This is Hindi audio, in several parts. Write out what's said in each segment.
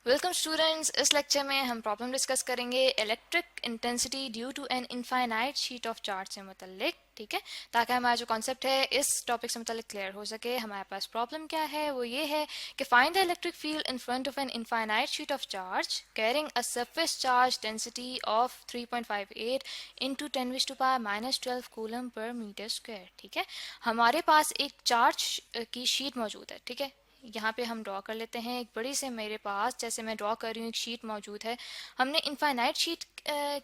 Welcome students. इस लेक्चर में हम प्रॉब्लम डिस्कस करेंगे electric intensity due to an infinite sheet of charge से मुतल्लिक, ठीक है, ताकि हमारा जो कॉन्सेप्ट है इस टॉपिक से मुतल्लिक क्लियर हो सके। हमारे पास प्रॉब्लम क्या है, वो ये है कि find the electric field in front of an infinite sheet of charge carrying a surface charge density of 3.58 into 10⁻⁻12 coulomb per metre square. ठीक है, हमारे पास एक चार्ज की शीट मौजूद है। ठीक है, यहाँ पे हम ड्रॉ कर लेते हैं एक बड़ी से, मेरे पास जैसे मैं ड्रॉ कर रही हूँ एक शीट मौजूद है। हमने इनफाइनाइट शीट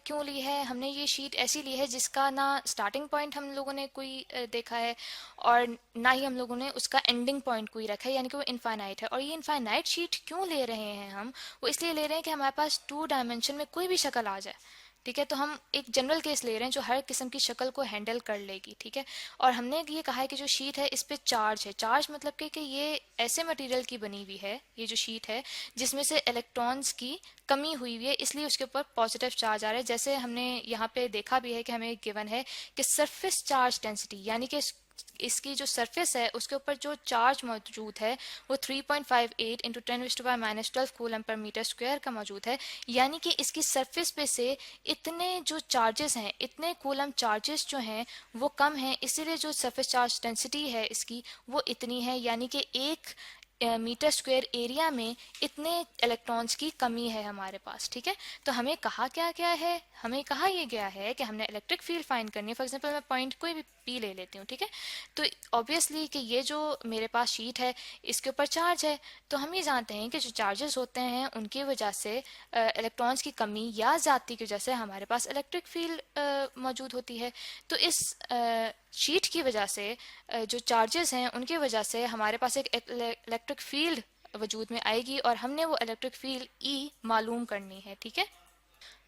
क्यों ली है? हमने ये शीट ऐसी ली है जिसका ना स्टार्टिंग पॉइंट हम लोगों ने कोई देखा है और ना ही हम लोगों ने उसका एंडिंग पॉइंट कोई रखा है, यानी कि वो इनफाइनाइट है। और ये इनफाइनाइट शीट क्यों ले रहे हैं हम? वो इसलिए ले रहे हैं कि हमारे पास 2 डायमेंशन में कोई भी शक्ल आ जाए। ठीक है, तो हम एक जनरल केस ले रहे हैं जो हर किस्म की शक्ल को हैंडल कर लेगी। ठीक है, और हमने ये कहा है कि जो शीट है इस पे चार्ज है। चार्ज मतलब कि ये ऐसे मटेरियल की बनी हुई है, ये जो शीट है जिसमें से इलेक्ट्रॉन्स की कमी हुई हुई है, इसलिए उसके ऊपर पॉजिटिव चार्ज आ रहा है। जैसे हमने यहाँ पे देखा भी है कि हमें गिवन है कि सरफेस चार्ज डेंसिटी, यानी कि इसकी जो सरफेस है उसके ऊपर जो चार्ज मौजूद है वो 3.58 into 10⁻⁻12 coulomb per metre square का मौजूद है। यानी कि इसकी सरफेस पे से इतने जो चार्जेस हैं, इतने कूलम चार्जेस जो हैं वो कम हैं, इसीलिए जो सरफेस चार्ज डेंसिटी है इसकी वो इतनी है। यानी कि एक मीटर स्क्वायर एरिया में इतने इलेक्ट्रॉन्स की कमी है हमारे पास। ठीक है, तो हमें कहा क्या गया है? हमें कहा यह गया है कि हमने इलेक्ट्रिक फील्ड फाइंड करनी है। फॉर एग्जांपल मैं पॉइंट कोई भी पी ले लेती हूँ। ठीक है, तो ऑब्वियसली कि ये जो मेरे पास शीट है इसके ऊपर चार्ज है, तो हम ये जानते हैं कि जो चार्जेस होते हैं उनकी वजह से इलेक्ट्रॉन्स की कमी या ज़्यादती की वजह से हमारे पास इलेक्ट्रिक फील्ड मौजूद होती है। तो इस शीट की वजह से जो चार्जेस हैं उनकी वजह से हमारे पास एक इलेक्ट्रिक फील्ड वजूद में आएगी और हमने वो इलेक्ट्रिक फील्ड ई मालूम करनी है। ठीक है,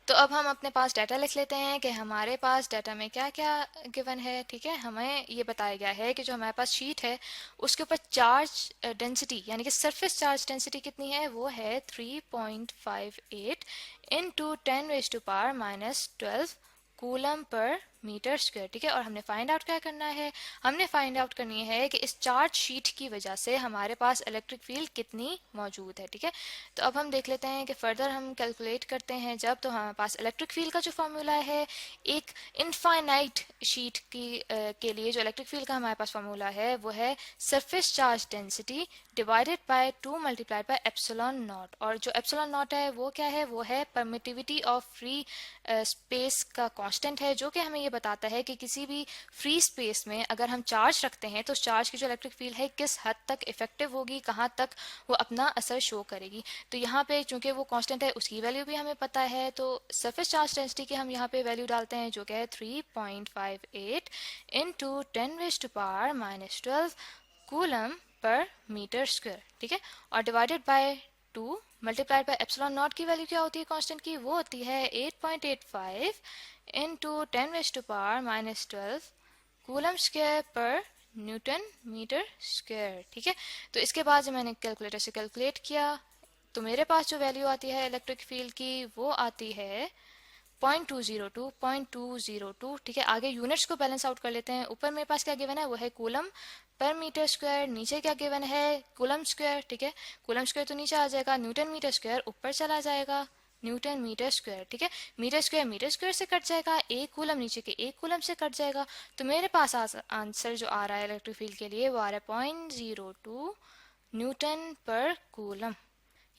तो अब हम अपने पास डाटा लिख लेते हैं कि हमारे पास डाटा में क्या क्या गिवन है। ठीक है, हमें ये बताया गया है कि जो हमारे पास शीट है उसके ऊपर चार्ज डेंसिटी यानी कि सरफेस चार्ज डेंसिटी कितनी है, वो है 3.58 into 10⁻⁻12 coulomb per metre square. ठीक है, और हमने फाइंड आउट क्या करना है? हमने फाइंड आउट करनी है कि इस चार्ज शीट की वजह से हमारे पास इलेक्ट्रिक फील्ड कितनी मौजूद है। ठीक है, तो अब हम देख लेते हैं कि फर्दर हम कैलकुलेट करते हैं जब, तो हमारे पास इलेक्ट्रिक फील्ड का जो फार्मूला है एक इनफाइनाइट शीट के लिए जो इलेक्ट्रिक फील्ड का हमारे पास फार्मूला है वो है surface charge density divided by 2 multiplied by epsilon not. और जो एप्सिलॉन नॉट है वो क्या है? वो है परमिटिविटी ऑफ फ्री स्पेस का कांस्टेंट है, जो कि हमें ये बताता है कि किसी भी फ्री स्पेस में अगर हम चार्ज रखते हैं तो चार्ज की जो इलेक्ट्रिक फील्ड है किस हद तक इफेक्टिव होगी, कहाँ तक वो अपना असर शो करेगी। तो यहाँ पे चूंकि वो कांस्टेंट है उसकी वैल्यू भी हमें पता है, तो सरफेस चार्ज डेंसिटी की हम यहाँ पे वैल्यू डालते हैं जो कि है 3.58 into 10⁻⁻12 coulomb per metre square. ठीक है, और divided by 2 multiplied by epsilon naught की वैल्यू क्या होती है कांस्टेंट की? वो होती है 8.85 into 10⁻⁻12 coulomb square per newton metre square. ठीक है, तो इसके बाद जब मैंने कैलकुलेटर से कैलकुलेट किया तो मेरे पास जो वैल्यू आती है इलेक्ट्रिक फील्ड की वो आती है 0.202। ठीक है, आगे यूनिट्स को बैलेंस आउट कर लेते हैं। ऊपर मेरे पास क्या गिवन है? वो है कूलम पर मीटर स्क्वायर। नीचे क्या गिवन है? Coulomb square. ठीक है, कूलम स्क्वायर तो नीचे आ जाएगा, न्यूटन मीटर स्क्वायर ऊपर चला जाएगा, न्यूटन मीटर स्क्वायर। ठीक है, मीटर स्क्वायर से कट जाएगा, एक कूलम नीचे के एक कूलम से कट जाएगा, तो मेरे पास आंसर जो आ रहा है इलेक्ट्रिक फील्ड के लिए वो आ रहा है 0.02 न्यूटन पर कूलम।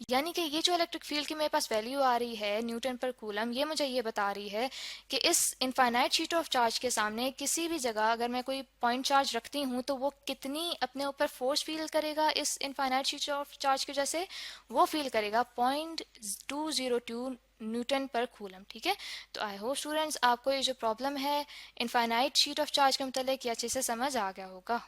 यानी कि ये जो इलेक्ट्रिक फील्ड की मेरे पास वैल्यू आ रही है न्यूटन पर कूलम, ये मुझे ये बता रही है कि इस इनफाइनाइट शीट ऑफ चार्ज के सामने किसी भी जगह अगर मैं कोई पॉइंट चार्ज रखती हूँ तो वो कितनी अपने ऊपर फोर्स फील करेगा इस इनफाइनाइट शीट ऑफ चार्ज की वजह से? वो फील करेगा 0.202 न्यूटन पर कूलम। ठीक है, तो आई होप स्टूडेंट्स आपको ये जो प्रॉब्लम है इनफाइनाइट शीट ऑफ चार्ज के मतलब ये अच्छे से समझ आ गया होगा।